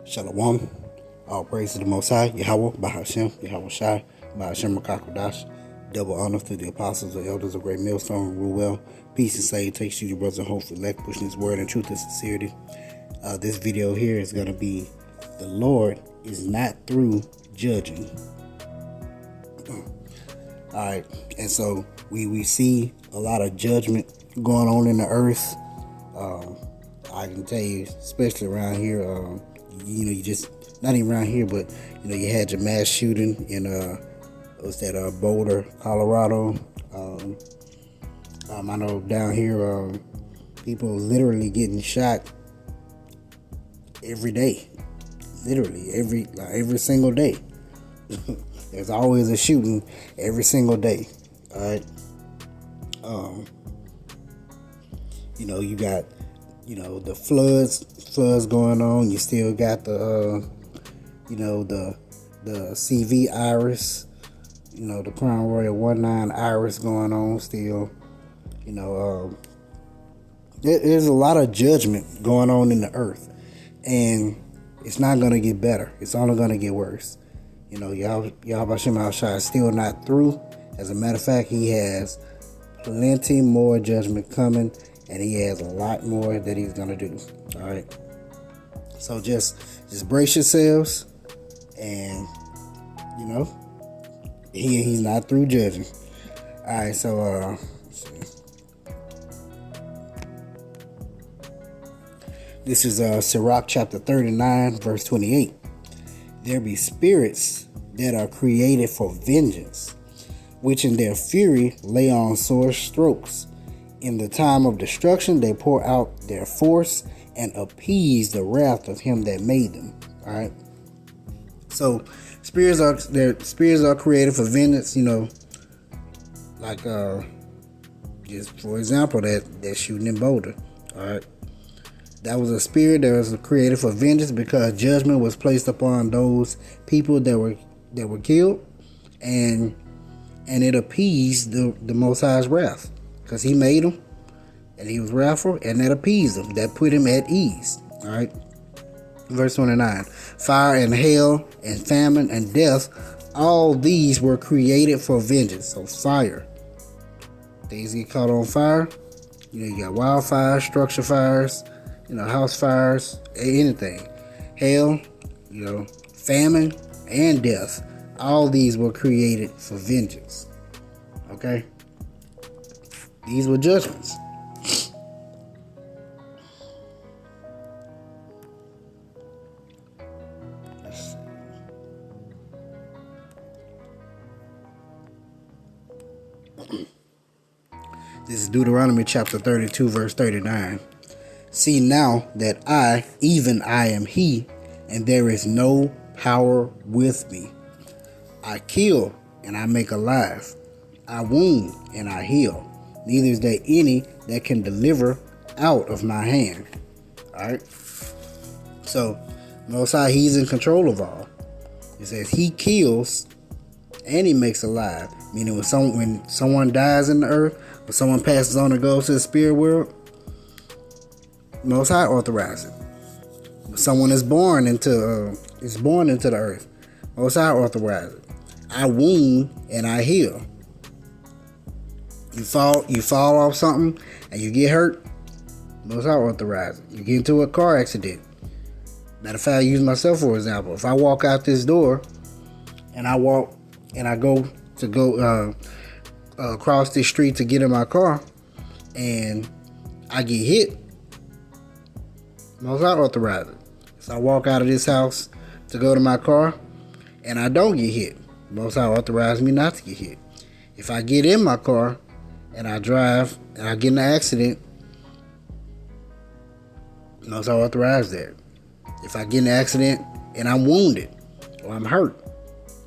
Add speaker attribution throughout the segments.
Speaker 1: Shalom. All praise to the Most High, Yahweh, Bahashem, Yahweh Shai, Bahashem Makakodash. Double honor to the apostles and elders of Great Millstone, rule well. Peace and salutations to your brothers and hope for elect, pushing His word and truth and sincerity. This video here is going to be the Lord is not through judging. Alright, and so we see a lot of judgment going on in the earth. I can tell you, especially around here, you just, not even around here, but, you had your mass shooting in, Boulder, Colorado. I know down here, people literally getting shot every day. Literally, every single day. There's always a shooting every single day. Alright. You got, the floods going on. You still got the CV Iris, the Crown Royal 19 Iris going on still. There's a lot of judgment going on in the earth, and it's not going to get better. It's only going to get worse. Yahweh Shem Shai is still not through. As a matter of fact, He has plenty more judgment coming, and He has a lot more that He's going to do. All right. So just brace yourselves, and He's not through judging. All right. So let's see. This is Sirach chapter 39, verse 28. There be spirits that are created for vengeance, which in their fury lay on sore strokes. In the time of destruction they pour out their force and appease the wrath of him that made them. All right. So spirits are created for vengeance. Like just for example, that shooting in Boulder. All right. That was a spirit that was created for vengeance because judgment was placed upon those people that were killed, and it appeased the Most High's wrath because He made them, and He was wrathful, and that appeased them. That put Him at ease. All right. Verse 29: Fire and hail and famine and death, all these were created for vengeance. So fire, things get caught on fire. You got wildfires, structure fires. House fires, anything. Hail, famine, and death. All these were created for vengeance. Okay? These were judgments. This is Deuteronomy chapter 32, verse 39. See now that I, even I am He, and there is no power with me. I kill, and I make alive. I wound, and I heal. Neither is there any that can deliver out of my hand. Alright? So, Most High, He's in control of all. It says He kills, and He makes alive. Meaning when someone dies in the earth, when someone passes on and goes to the spirit world, Most High authorized it. When someone is born into the earth, Most High authorized it. I wound and I heal. You fall off something and you get hurt, Most High authorized it. You get into a car accident. Matter of fact, I use myself for example. If I walk out this door and I go across this street to get in my car and I get hit, Most High authorized it. If I walk out of this house to go to my car and I don't get hit, Most High authorized me not to get hit. If I get in my car and I drive and I get in an accident, Most High authorized that. If I get in an accident and I'm wounded or I'm hurt,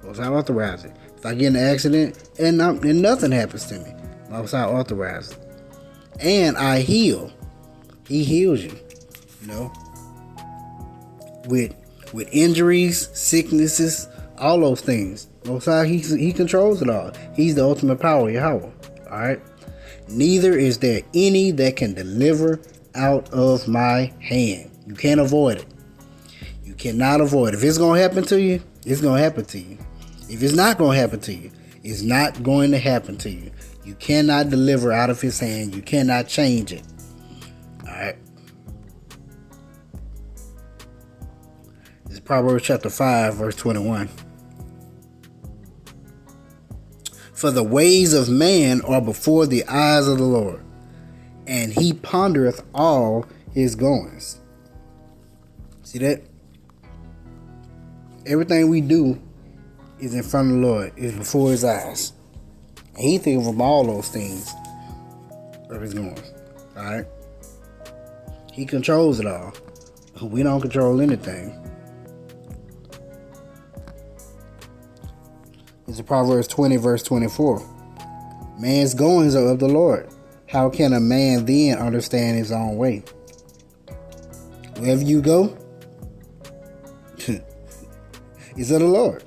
Speaker 1: Most High authorized it. If I get in an accident and nothing happens to me, Most High authorized it. And I heal. He heals you. With injuries, sicknesses, all those things. Most High, He controls it all. He's the ultimate power, Yahweh. Alright? Neither is there any that can deliver out of my hand. You can't avoid it. You cannot avoid. If it's going to happen to you, it's going to happen to you. If it's not going to happen to you, it's not going to happen to you. You cannot deliver out of his hand. You cannot change it. All right. This is Proverbs chapter 5, verse 21. For the ways of man are before the eyes of the Lord, and he pondereth all his goings. See that? Everything we do is in front of the Lord, is before his eyes. And he thinks of all those things of his goings. Alright? He controls it all. We don't control anything. This is Proverbs 20, verse 24. Man's goings are of the Lord. How can a man then understand his own way? Wherever you go, it's of the Lord.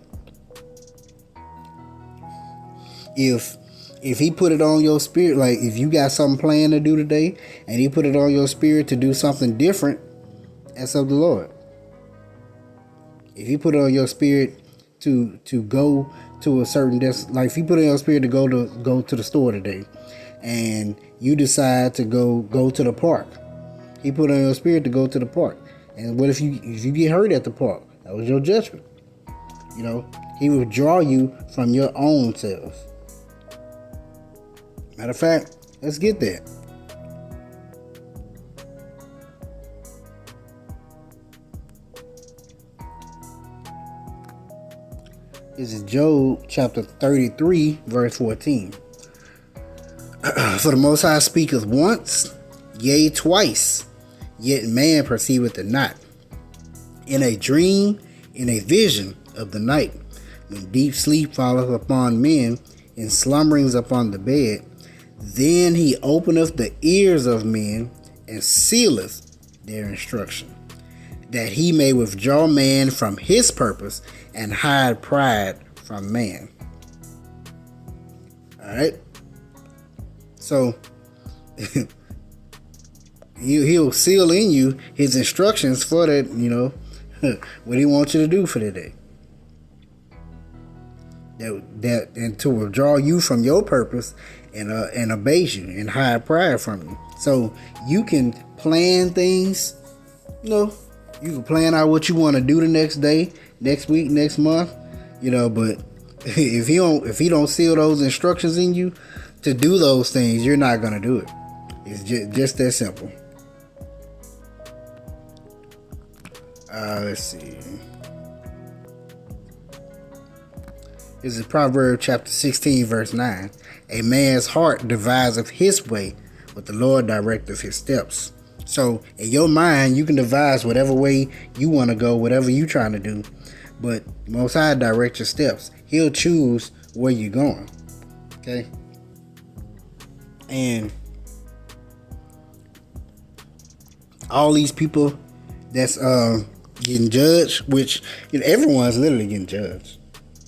Speaker 1: If he put it on your spirit, like if you got something planned to do today, and he put it on your spirit to do something different, that's of the Lord. If he put it on your spirit to go to a certain like if you put it on your spirit to go to the store today, and you decide to go to the park, he put it on your spirit to go to the park. And what if you get hurt at the park? That was your judgment. You know, he will draw you from your own self. Matter of fact, let's get there. This is Job chapter 33, verse 14. For the Most High speaketh once, yea, twice, yet man perceiveth it not. In a dream, in a vision of the night, when deep sleep falleth upon men, and slumberings upon the bed, then he openeth the ears of men, and sealeth their instruction, that he may withdraw man from his purpose, and hide pride from man. Alright? So, he'll seal in you his instructions for that, you know, what he wants you to do for the day. That and to withdraw you from your purpose and abase you and hide pride from you. So you can plan things, you know, you can plan out what you want to do the next day, next week, next month, you know, but if he don't seal those instructions in you to do those things, you're not going to do it. It's just that simple. Let's see. This is Proverbs chapter 16, verse 9. A man's heart deviseth his way, but the Lord directeth his steps. So in your mind, you can devise whatever way you want to go, whatever you're trying to do. But Most High direct your steps. He'll choose where you're going. Okay? And all these people that's getting judged, which, you know, everyone's literally getting judged.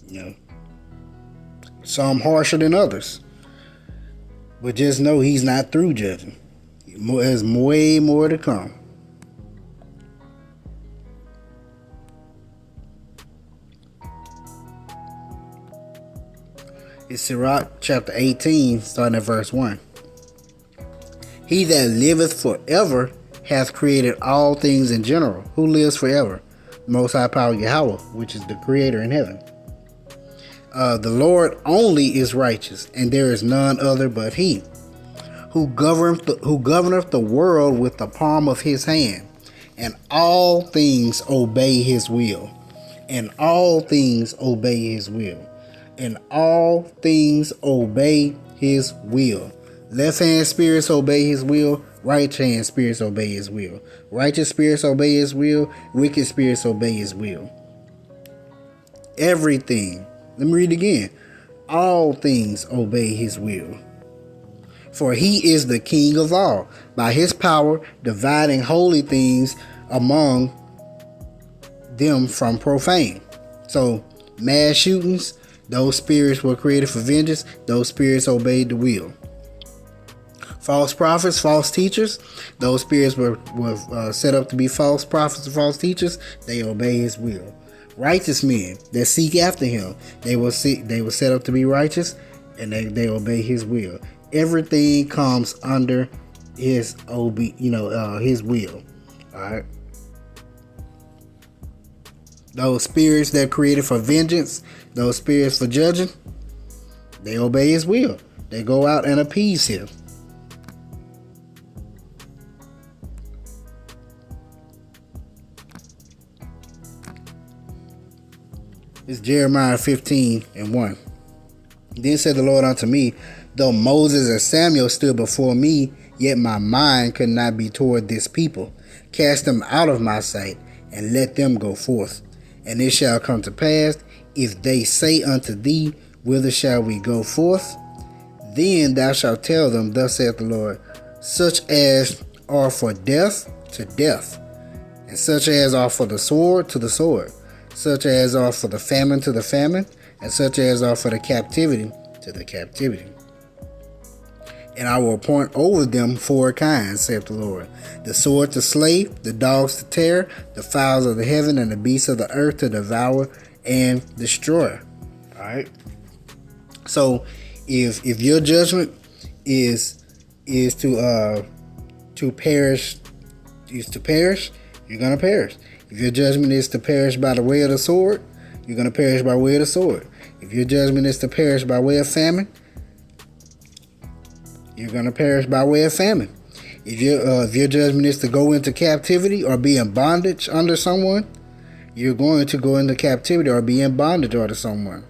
Speaker 1: You know, some harsher than others, but just know he's not through judging. There's way more to come. It's Sirach chapter 18, starting at verse 1. He that liveth forever hath created all things in general. Who lives forever? Most High Power Yahweh, which is the creator in heaven. The Lord only is righteous, and there is none other but he, who governeth the world with the palm of his hand, and all things obey his will. And all things obey his will. And all things obey his will. Left hand spirits obey his will. Right hand spirits obey his will. Righteous spirits obey his will. Wicked spirits obey his will. Everything. Let me read again. All things obey his will. For he is the king of all, by his power dividing holy things among them from profane. So mass shootings, those spirits were created for vengeance. Those spirits obeyed the will. False prophets, false teachers. Those spirits were set up to be false prophets and false teachers. They obey his will. Righteous men that seek after him, they will set up to be righteous, and they obey his will. Everything comes under his his will. All right. Those spirits that are created for vengeance, those spirits for judging, they obey his will. They go out and appease him. It's Jeremiah 15:1. Then said the Lord unto me, though Moses and Samuel stood before me, yet my mind could not be toward this people. Cast them out of my sight, and let them go forth. And it shall come to pass, if they say unto thee, whither shall we go forth? Then thou shalt tell them, thus saith the Lord, such as are for death, to death, and such as are for the sword, to the sword, such as are for the famine, to the famine, and such as are for the captivity, to the captivity. And I will appoint over them 4 kinds, saith the Lord: the sword to slay, the dogs to tear, the fowls of the heaven, and the beasts of the earth to devour and destroy. All right. So, if your judgment is to perish, you're gonna perish. If your judgment is to perish by the way of the sword, you're gonna perish by way of the sword. If your judgment is to perish by way of famine, you're going to perish by way of famine. If your judgment is to go into captivity or be in bondage under someone, you're going to go into captivity or be in bondage under someone.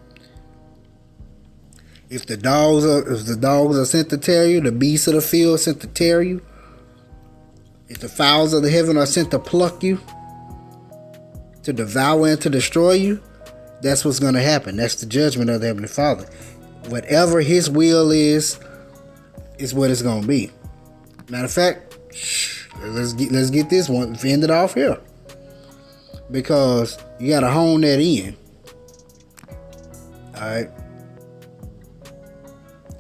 Speaker 1: If the dogs are sent to tear you, the beasts of the field are sent to tear you, if the fowls of the heaven are sent to pluck you, to devour and to destroy you, that's what's going to happen. That's the judgment of the Heavenly Father. Whatever his will is what it's gonna be. Matter of fact, let's get this one ended off here, because you gotta hone that in. All right.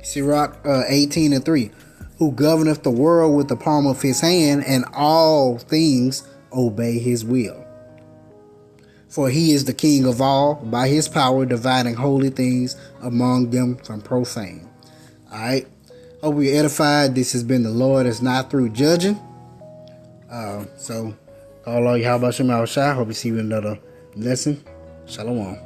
Speaker 1: Sirach 18:3, who governeth the world with the palm of his hand, and all things obey his will. For he is the king of all, by his power dividing holy things among them from profane. All right. Hope you're edified. This has been the Lord is not through judging. So, call all Yahweh Shem Al Shai. Hope you see you in another lesson. Shalom.